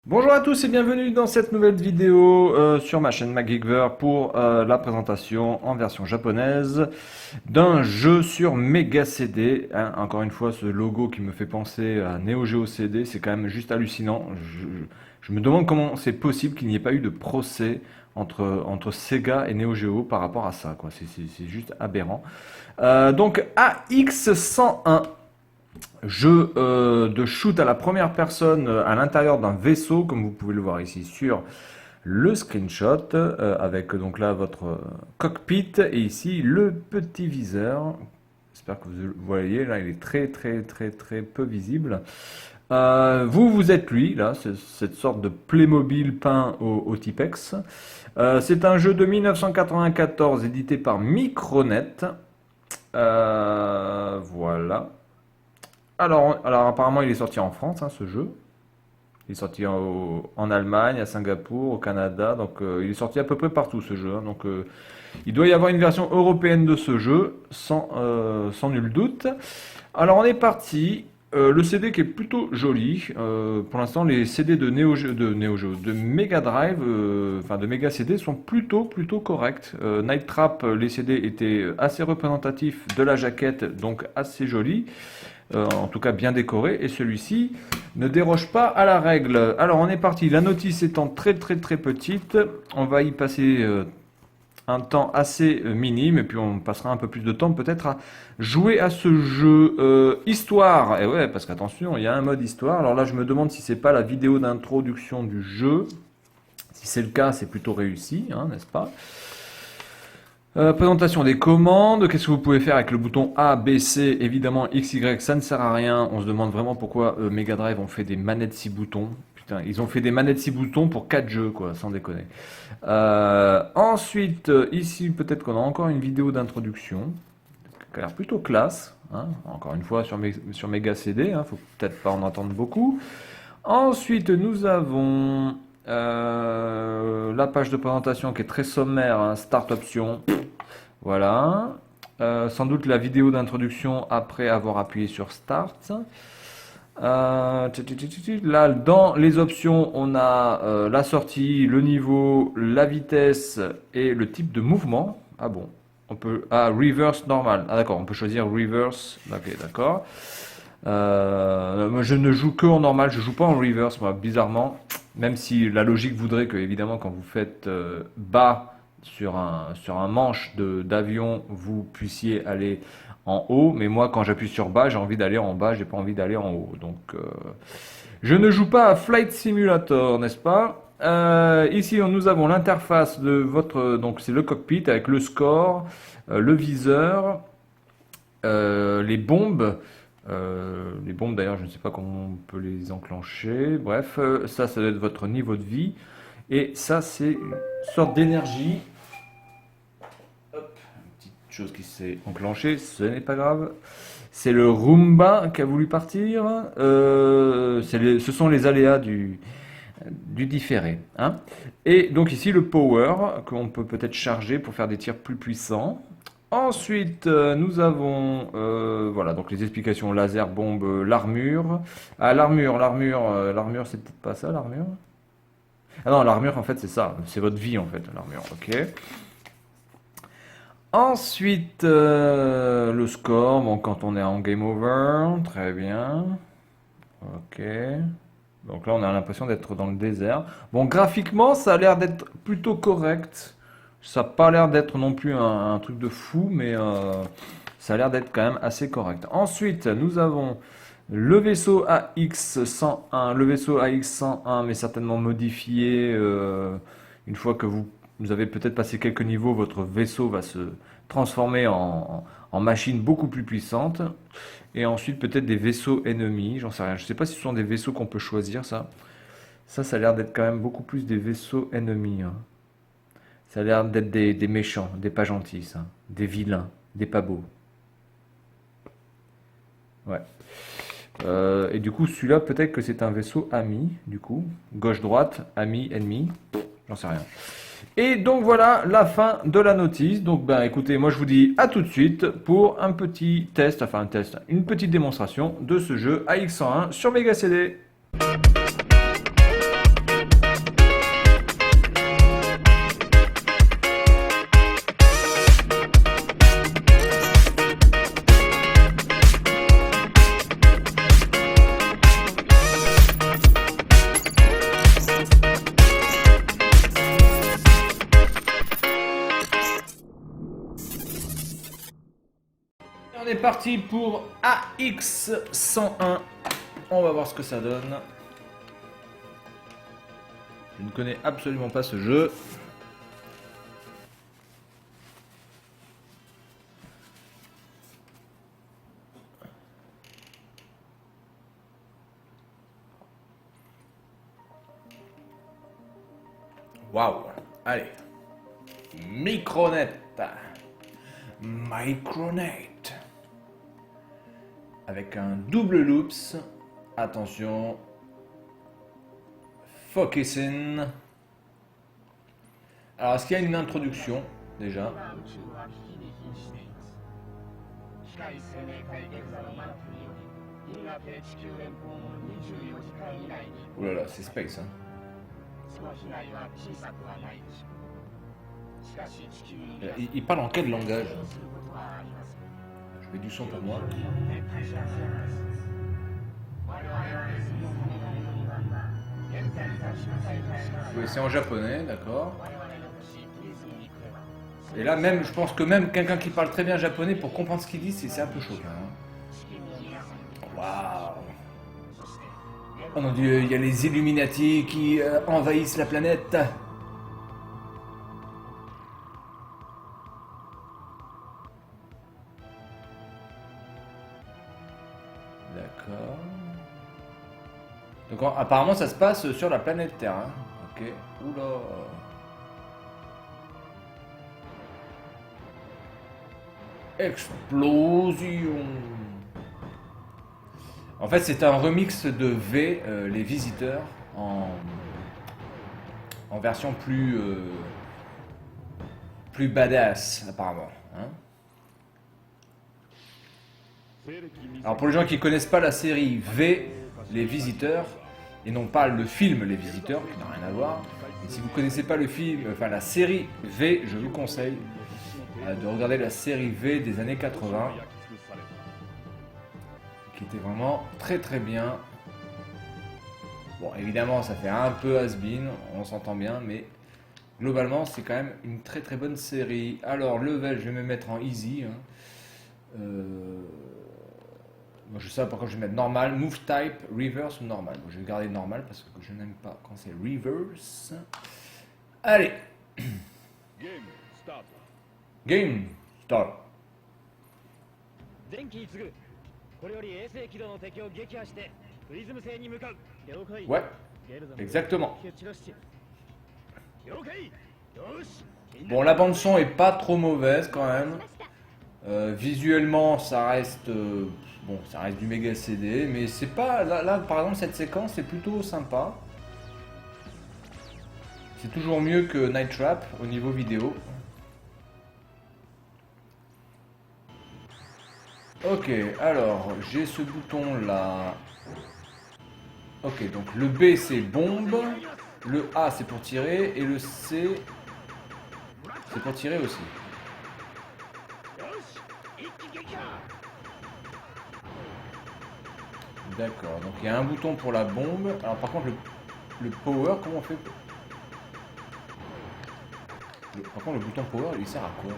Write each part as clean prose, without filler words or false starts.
Bonjour à tous et bienvenue dans cette nouvelle vidéo sur ma chaîne MacGeekver pour la présentation en version japonaise d'un jeu sur Mega CD. Hein. Encore une fois, ce logo qui me fait penser à Neo Geo CD, c'est quand même juste hallucinant. Je me demande comment c'est possible qu'il n'y ait pas eu de procès entre Sega et Neo Geo par rapport à ça, quoi. C'est juste aberrant. Donc AX101. Jeu de shoot à la première personne à l'intérieur d'un vaisseau, comme vous pouvez le voir ici sur le screenshot, avec donc là votre cockpit et ici le petit viseur. J'espère que vous le voyez, là il est très peu visible. Vous êtes lui, là, c'est cette sorte de Playmobil peint au Tipex. C'est un jeu de 1994 édité par Micronet. Voilà. Alors apparemment il est sorti en France, hein, ce jeu. Il est sorti en Allemagne, à Singapour, au Canada. Donc il est sorti à peu près partout ce jeu. Hein. Donc il doit y avoir une version européenne de ce jeu, sans nul doute. Alors on est parti. Le CD qui est plutôt joli. Pour l'instant, les CD de Mega Drive, enfin de Mega CD, sont plutôt corrects. Night Trap, les CD étaient assez représentatifs de la jaquette, donc assez jolis. En tout cas bien décoré, et celui-ci ne déroge pas à la règle. Alors on est parti, la notice étant très petite, on va y passer un temps assez minime, et puis on passera un peu plus de temps peut-être à jouer à ce jeu. Histoire, et ouais, parce qu'attention, il y a un mode histoire. Alors là je me demande si c'est pas la vidéo d'introduction du jeu. Si c'est le cas, c'est plutôt réussi, hein, n'est-ce pas? Présentation des commandes, qu'est-ce que vous pouvez faire avec le bouton A, B, C, évidemment X, Y, ça ne sert à rien, on se demande vraiment pourquoi Mega Drive ont fait des manettes 6 boutons. Putain, ils ont fait des manettes 6 boutons pour 4 jeux, quoi, sans déconner. Ensuite, ici, peut-être qu'on a encore une vidéo d'introduction, qui a l'air plutôt classe, hein. Encore une fois, sur Mega CD, hein, faut peut-être pas en attendre beaucoup. Ensuite, nous avons la page de présentation qui est très sommaire, hein, Start Option. Voilà. Sans doute la vidéo d'introduction après avoir appuyé sur Start. Là, dans les options, on a la sortie, le niveau, la vitesse et le type de mouvement. Ah bon, on peut. Ah, reverse normal. Ah d'accord, on peut choisir reverse. Ok, d'accord. Moi, je ne joue que en normal, je joue pas en reverse, moi, bizarrement. Même si la logique voudrait que, évidemment, quand vous faites bas sur un manche d'avion, vous puissiez aller en haut. Mais moi, quand j'appuie sur bas, j'ai envie d'aller en bas, j'ai pas envie d'aller en haut. Donc, je ne joue pas à Flight Simulator, n'est-ce pas? Ici, nous avons l'interface de votre. Donc, c'est le cockpit avec le score, le viseur, les bombes. Les bombes d'ailleurs, je ne sais pas comment on peut les enclencher. Bref, ça doit être votre niveau de vie. Et ça, c'est une sorte d'énergie. Hop, une petite chose qui s'est enclenchée, ce n'est pas grave. C'est le Roomba qui a voulu partir. Ce sont les aléas du différé. Hein. Et donc ici, le power, qu'on peut peut-être charger pour faire des tirs plus puissants. Ensuite, nous avons voilà donc les explications laser, bombe, l'armure. Ah l'armure, c'est peut-être pas ça l'armure. Ah non, l'armure en fait c'est ça, c'est votre vie en fait l'armure. Ok. Ensuite, le score, bon quand on est en game over, très bien. Ok. Donc là on a l'impression d'être dans le désert. Bon graphiquement ça a l'air d'être plutôt correct. Ça n'a pas l'air d'être non plus un truc de fou, mais ça a l'air d'être quand même assez correct. Ensuite, nous avons le vaisseau AX101. Le vaisseau AX101, mais certainement modifié. Une fois que vous avez peut-être passé quelques niveaux, votre vaisseau va se transformer en machine beaucoup plus puissante. Et ensuite, peut-être des vaisseaux ennemis. J'en sais rien. Je ne sais pas si ce sont des vaisseaux qu'on peut choisir, ça. Ça a l'air d'être quand même beaucoup plus des vaisseaux ennemis. Hein. Ça a l'air d'être des méchants, des pas gentils, ça. Des vilains, des pas beaux. Ouais. Et du coup, celui-là, peut-être que c'est un vaisseau ami, du coup. Gauche-droite, ami, ennemi. J'en sais rien. Et donc voilà la fin de la notice. Donc ben écoutez, moi je vous dis à tout de suite pour un petit test, enfin un test, une petite démonstration de ce jeu AX101 sur Mega CD. parti pour AX101. On va voir ce que ça donne. Je ne connais absolument pas ce jeu. Waouh. Allez. Micronet. Micronet. Avec un double loops. Attention. Focusing. Alors, est-ce qu'il y a une introduction déjà? Oh là là, c'est Space, hein. Il parle en quel langage? Je mets du son pour moi. Oui, c'est en japonais, d'accord. Et là, même, je pense que même quelqu'un qui parle très bien japonais, pour comprendre ce qu'il dit, c'est un peu chaud. Waouh! Oh mon Dieu, il y a les Illuminati qui envahissent la planète. D'accord. Donc apparemment ça se passe sur la planète Terre. Hein. Ok. Oula. Explosion. En fait c'est un remix de V, les visiteurs, en version plus badass apparemment. Hein. Alors pour les gens qui connaissent pas la série V, les visiteurs, et non pas le film Les Visiteurs, qui n'a rien à voir, et si vous connaissez pas le film, enfin la série V, je vous conseille de regarder la série V des années 80, qui était vraiment très très bien. Bon évidemment ça fait un peu has-been, on s'entend bien, mais globalement c'est quand même une très très bonne série. Alors level, je vais me mettre en easy. Hein. Moi, je sais pas pourquoi je vais mettre normal, move type, reverse ou normal. Bon, je vais garder normal parce que je n'aime pas quand c'est reverse. Allez. Game start. Game start. Ouais, exactement. Bon, la bande son est pas trop mauvaise quand même. Visuellement, ça reste bon, ça reste du méga CD, mais c'est pas là par exemple cette séquence c'est plutôt sympa. C'est toujours mieux que Night Trap au niveau vidéo. Ok, alors j'ai ce bouton là. Ok, donc le B c'est bombe, le A c'est pour tirer et le C c'est pour tirer aussi. D'accord, donc il y a un bouton pour la bombe. Alors par contre le power, comment on fait? Par contre le bouton power il sert à quoi?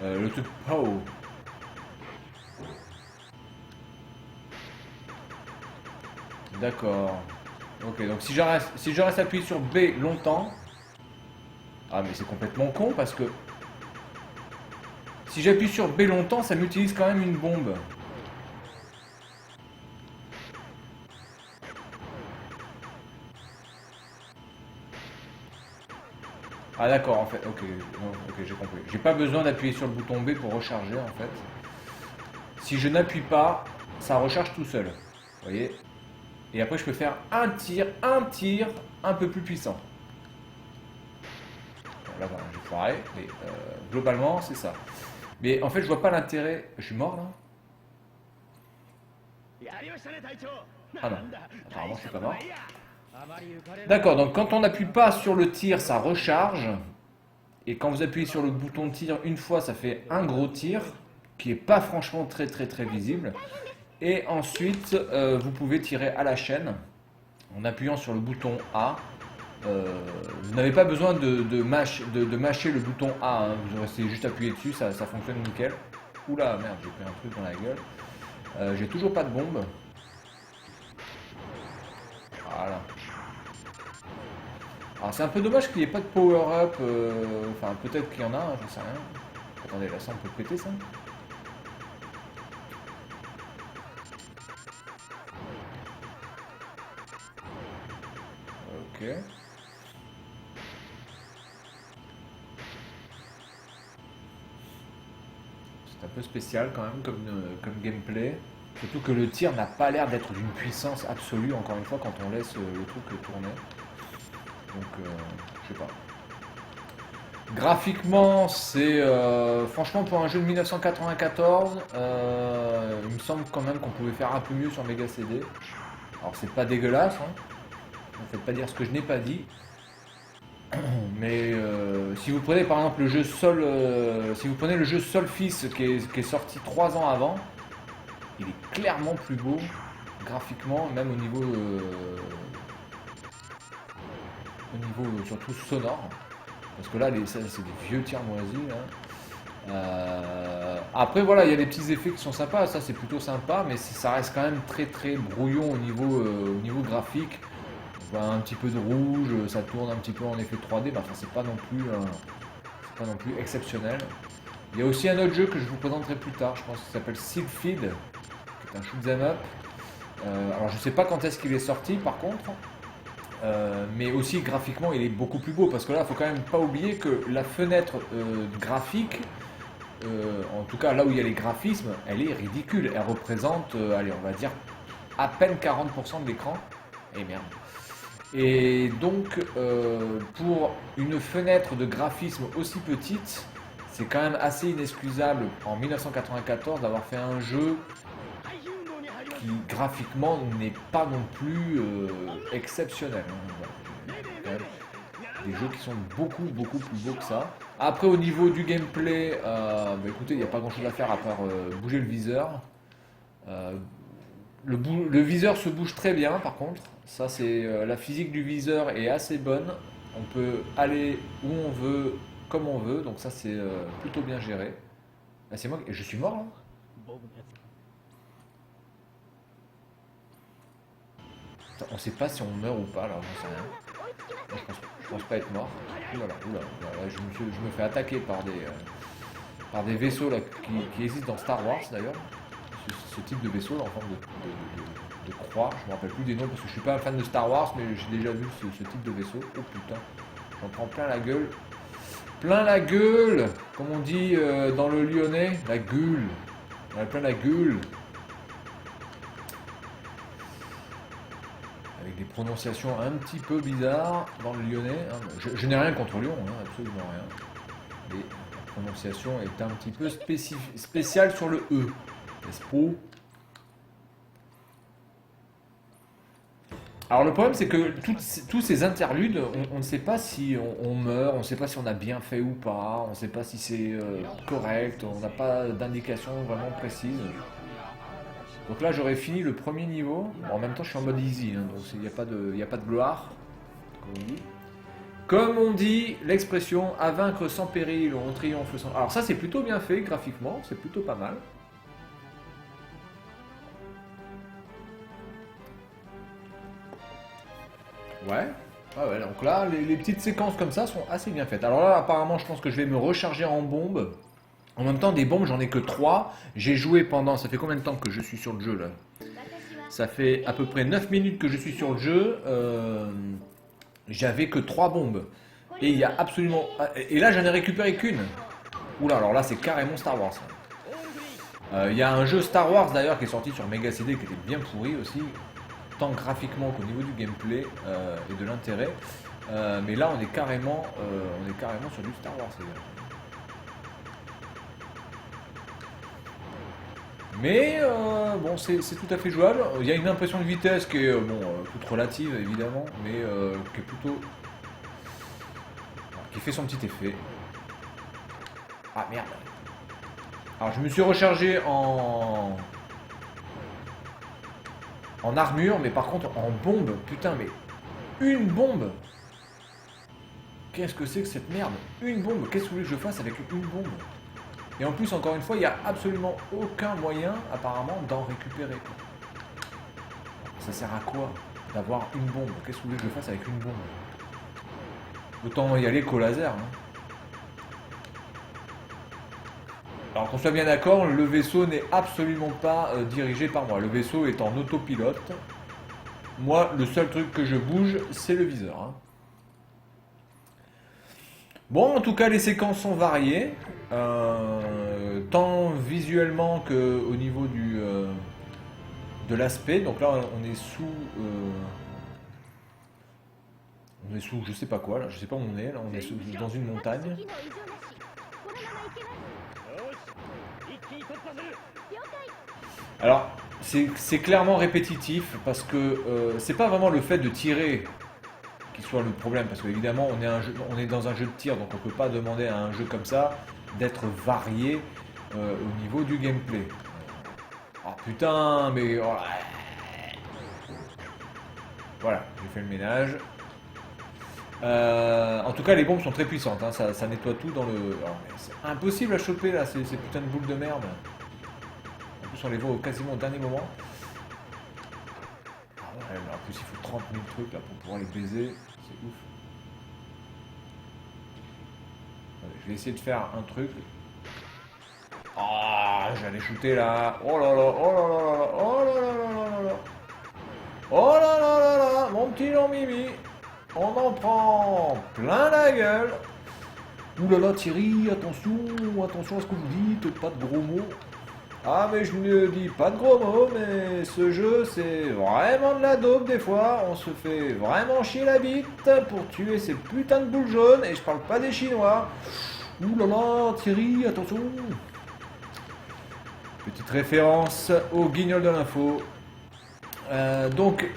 Le truc power. D'accord. Ok, donc si je reste appuyé sur B longtemps. Ah mais c'est complètement con parce que si j'appuie sur B longtemps ça m'utilise quand même une bombe. Ah d'accord, en fait, ok, j'ai compris. J'ai pas besoin d'appuyer sur le bouton B pour recharger en fait. Si je n'appuie pas, ça recharge tout seul. Vous voyez? Et après je peux faire un tir un peu plus puissant. Bon, là voilà, j'ai foiré, mais globalement c'est ça. Mais en fait je vois pas l'intérêt. Je suis mort là? Ah non, apparemment je suis pas mort. D'accord, donc quand on n'appuie pas sur le tir, ça recharge. Et quand vous appuyez sur le bouton de tir une fois, ça fait un gros tir qui n'est pas franchement très visible. Et ensuite, vous pouvez tirer à la chaîne en appuyant sur le bouton A. Vous n'avez pas besoin de mâcher le bouton A, hein. Vous restez juste appuyé dessus, ça fonctionne nickel. Oula, merde, j'ai pris un truc dans la gueule. J'ai toujours pas de bombe. Voilà. Alors c'est un peu dommage qu'il n'y ait pas de power-up. Enfin, peut-être qu'il y en a, j'en sais rien. Attendez, là, ça, on peut péter ça? Ok. C'est un peu spécial quand même comme gameplay. Surtout que le tir n'a pas l'air d'être d'une puissance absolue, encore une fois, quand on laisse le truc tourner. Donc, je sais pas. Graphiquement, c'est franchement pour un jeu de 1994, il me semble quand même qu'on pouvait faire un peu mieux sur Mega CD. Alors c'est pas dégueulasse, hein. Ne faites pas dire ce que je n'ai pas dit. Mais si vous prenez par exemple le jeu si vous prenez le jeu Solstice qui est sorti 3 ans avant, il est clairement plus beau graphiquement, même au niveau surtout sonore. Parce que là, c'est des vieux tirs moisis. Là. Après, voilà, il y a des petits effets qui sont sympas. Ça, c'est plutôt sympa, mais ça reste quand même très très brouillon au niveau graphique. On voit un petit peu de rouge, ça tourne un petit peu en effet 3D. Mais enfin, c'est pas non plus exceptionnel. Il y a aussi un autre jeu que je vous présenterai plus tard. Je pense qu'il s'appelle Seedfeed, qui est un shoot'em up. Alors, je sais pas quand est-ce qu'il est sorti, par contre. Mais aussi graphiquement il est beaucoup plus beau parce que là il faut quand même pas oublier que la fenêtre graphique, en tout cas là où il y a les graphismes, elle est ridicule, elle représente allez on va dire à peine 40% de l'écran, et merde. Et donc pour une fenêtre de graphisme aussi petite, c'est quand même assez inexcusable en 1994 d'avoir fait un jeu qui graphiquement n'est pas non plus exceptionnel. Hein. Voilà. Des jeux qui sont beaucoup beaucoup plus beaux que ça. Après au niveau du gameplay, écoutez, il n'y a pas grand chose à faire à part bouger le viseur. Le viseur se bouge très bien par contre. Ça c'est la physique du viseur est assez bonne. On peut aller où on veut, comme on veut. Donc ça c'est plutôt bien géré. Ah, c'est moi, je suis mort là. On sait pas si on meurt ou pas là, j'en sais rien. Moi, je pense pas être mort. Oulala, je me fais attaquer par des vaisseaux là, qui existent dans Star Wars d'ailleurs. Ce type de vaisseau là, en forme de croix. Je me rappelle plus des noms parce que je suis pas un fan de Star Wars, mais j'ai déjà vu ce type de vaisseau. Oh putain, j'en prends plein la gueule. Plein la gueule, comme on dit dans le Lyonnais, la gueule. On a plein la gueule. Avec des prononciations un petit peu bizarres dans le lyonnais. Hein. Je n'ai rien contre Lyon, hein, absolument rien. Mais la prononciation est un petit peu spéciale sur le E. N'est-ce pas? Alors le problème c'est que tous ces interludes, on ne sait pas si on meurt, on ne sait pas si on a bien fait ou pas, on ne sait pas si c'est correct, on n'a pas d'indication vraiment précise. Donc là j'aurais fini le premier niveau. Bon, en même temps je suis en mode easy, hein, donc il n'y a pas de gloire. Comme on dit l'expression à vaincre sans péril, on triomphe sans. Alors ça c'est plutôt bien fait graphiquement, c'est plutôt pas mal. Ouais. Ah ouais, donc là les petites séquences comme ça sont assez bien faites. Alors là apparemment je pense que je vais me recharger en bombes. En même temps, des bombes, j'en ai que 3. J'ai joué pendant. Ça fait combien de temps que je suis sur le jeu là? Ça fait à peu près 9 minutes que je suis sur le jeu. J'avais que 3 bombes. Et il y a absolument. Et là, j'en ai récupéré qu'une. Oula, alors là, c'est carrément Star Wars. Il y a un jeu Star Wars d'ailleurs qui est sorti sur Mega CD qui était bien pourri aussi. Tant graphiquement qu'au niveau du gameplay et de l'intérêt. Mais là, on est carrément sur du Star Wars. Mais bon, c'est tout à fait jouable. Il y a une impression de vitesse qui est toute relative évidemment, mais qui est plutôt. Qui fait son petit effet. Ah merde. Alors je me suis rechargé en armure, mais par contre en bombe. Putain, mais une bombe. Qu'est-ce que c'est que cette merde? Une bombe. Qu'est-ce que vous voulez que je fasse avec une bombe? Et en plus, encore une fois, il n'y a absolument aucun moyen, apparemment, d'en récupérer, quoi. Ça sert à quoi d'avoir une bombe? Qu'est-ce que vous voulez que je fasse avec une bombe? Autant y aller qu'au laser, hein. Alors qu'on soit bien d'accord, le vaisseau n'est absolument pas dirigé par moi. Le vaisseau est en autopilote. Moi, le seul truc que je bouge, c'est le viseur, hein. Bon, en tout cas, les séquences sont variées, tant visuellement qu'au niveau de l'aspect. Donc là, on est sous, je sais pas quoi, là, je sais pas où on est. Là, on est dans une montagne. Alors, c'est clairement répétitif parce que c'est pas vraiment le fait de tirer qui soit le problème, parce qu'évidemment on est dans un jeu de tir, donc on peut pas demander à un jeu comme ça d'être varié au niveau du gameplay. Ah putain, mais oh, voilà, j'ai fait le ménage. En tout cas, les bombes sont très puissantes, hein, ça nettoie tout dans le. C'est impossible à choper là, ces putains de boules de merde. En plus, on les voit quasiment au dernier moment. Ouais, mais en plus, il faut 30 000 trucs là pour pouvoir les baiser. C'est ouf. Allez, je vais essayer de faire un truc. Ah, j'allais shooter là. Oh là là, oh là là là, oh là là là là là. Oh là là là là, mon petit Jean-Mimi. On en prend plein la gueule. Ouh là là, Thierry, attention, attention à ce que vous dites, pas de gros mots. Ah mais je ne dis pas de gros mots, mais ce jeu c'est vraiment de la dope des fois, on se fait vraiment chier la bite pour tuer ces putains de boules jaunes, et je parle pas des Chinois. Ouh là là, Thierry, attention. Petite référence au guignol de l'info. Donc...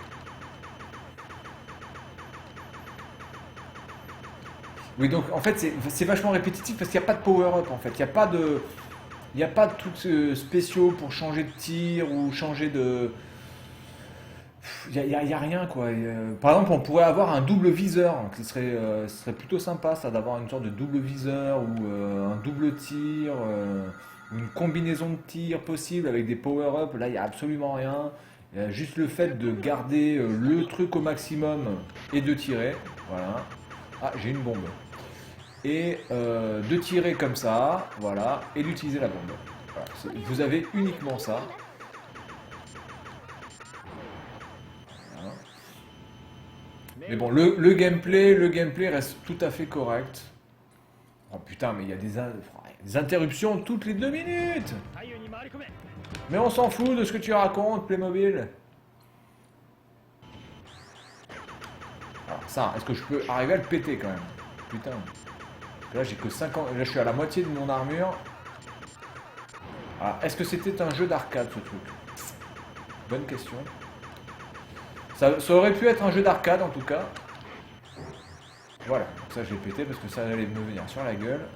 Oui, donc en fait c'est vachement répétitif parce qu'il n'y a pas de power-up en fait, il n'y a pas de... Il n'y a pas de trucs spéciaux pour changer de tir ou changer de... Il n'y a rien quoi. Par exemple, on pourrait avoir un double viseur. Ce serait plutôt sympa ça d'avoir une sorte de double viseur ou un double tir, une combinaison de tirs possible avec des power-up. Là, il n'y a absolument rien. Il y a juste le fait de garder le truc au maximum et de tirer. Voilà. Ah, j'ai une bombe. Et de tirer comme ça, voilà, et d'utiliser la bombe. Voilà, vous avez uniquement ça. Voilà. Mais bon, le gameplay reste tout à fait correct. Oh putain, mais il y a des interruptions toutes les 2 minutes. Mais on s'en fout de ce que tu racontes, Playmobil. Alors ça, est-ce que je peux arriver à le péter quand même? Putain. Là, j'ai que 50. Là, je suis à la moitié de mon armure. Alors, est-ce que c'était un jeu d'arcade ce truc? Bonne question. Ça aurait pu être un jeu d'arcade en tout cas. Voilà, donc ça je l'ai pété parce que ça allait me venir sur la gueule.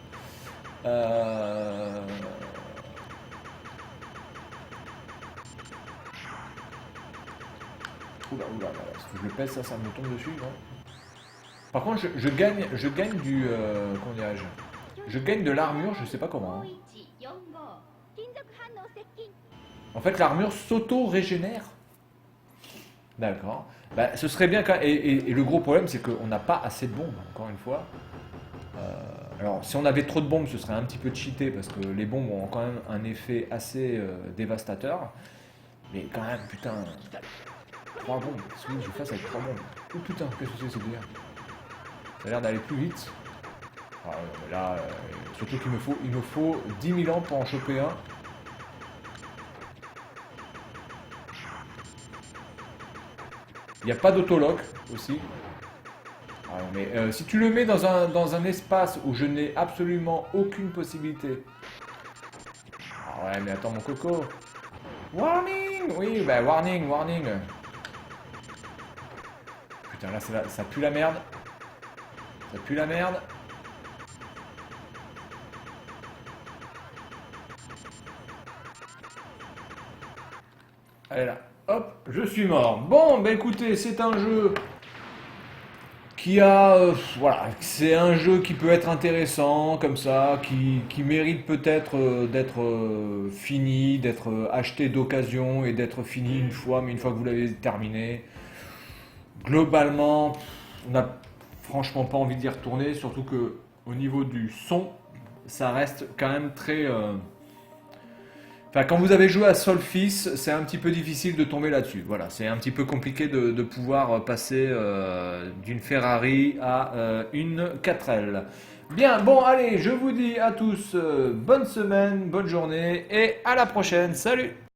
Oula, oula, oula. Si je le pèse, ça me tombe dessus, non? Par contre, je gagne du... comment dirais-je? Je gagne de l'armure, je sais pas comment, hein. En fait, l'armure s'auto-régénère. D'accord. Bah, ce serait bien quand... Et le gros problème, c'est qu'on n'a pas assez de bombes, encore une fois. Alors, si on avait trop de bombes, ce serait un petit peu cheaté, parce que les bombes ont quand même un effet assez dévastateur. Mais quand même, putain... 3 bombes. Qu'est-ce que je fasse avec 3 bombes? Oh putain, qu'est-ce que c'est délire? Ça a l'air d'aller plus vite. Ah, là, surtout qu'il me faut 10 000 ans pour en choper un. Il n'y a pas d'autolock aussi. Ah, mais si tu le mets dans un espace où je n'ai absolument aucune possibilité. Ah ouais, mais attends mon coco. Warning! Oui, bah warning, warning. Putain, là, ça pue la merde. Ça pue la merde. Allez là, hop, je suis mort. Bon, bah écoutez, c'est un jeu qui a, voilà, c'est un jeu qui peut être intéressant comme ça, qui mérite peut-être d'être fini, d'être acheté d'occasion et d'être fini une fois, mais une fois que vous l'avez terminé, globalement, on n'a franchement pas envie d'y retourner, surtout que au niveau du son, ça reste quand même très. Enfin, quand vous avez joué à Solstice, c'est un petit peu difficile de tomber là-dessus. Voilà, c'est un petit peu compliqué de pouvoir passer d'une Ferrari à une 4L. Bien, bon, allez, je vous dis à tous bonne semaine, bonne journée et à la prochaine. Salut!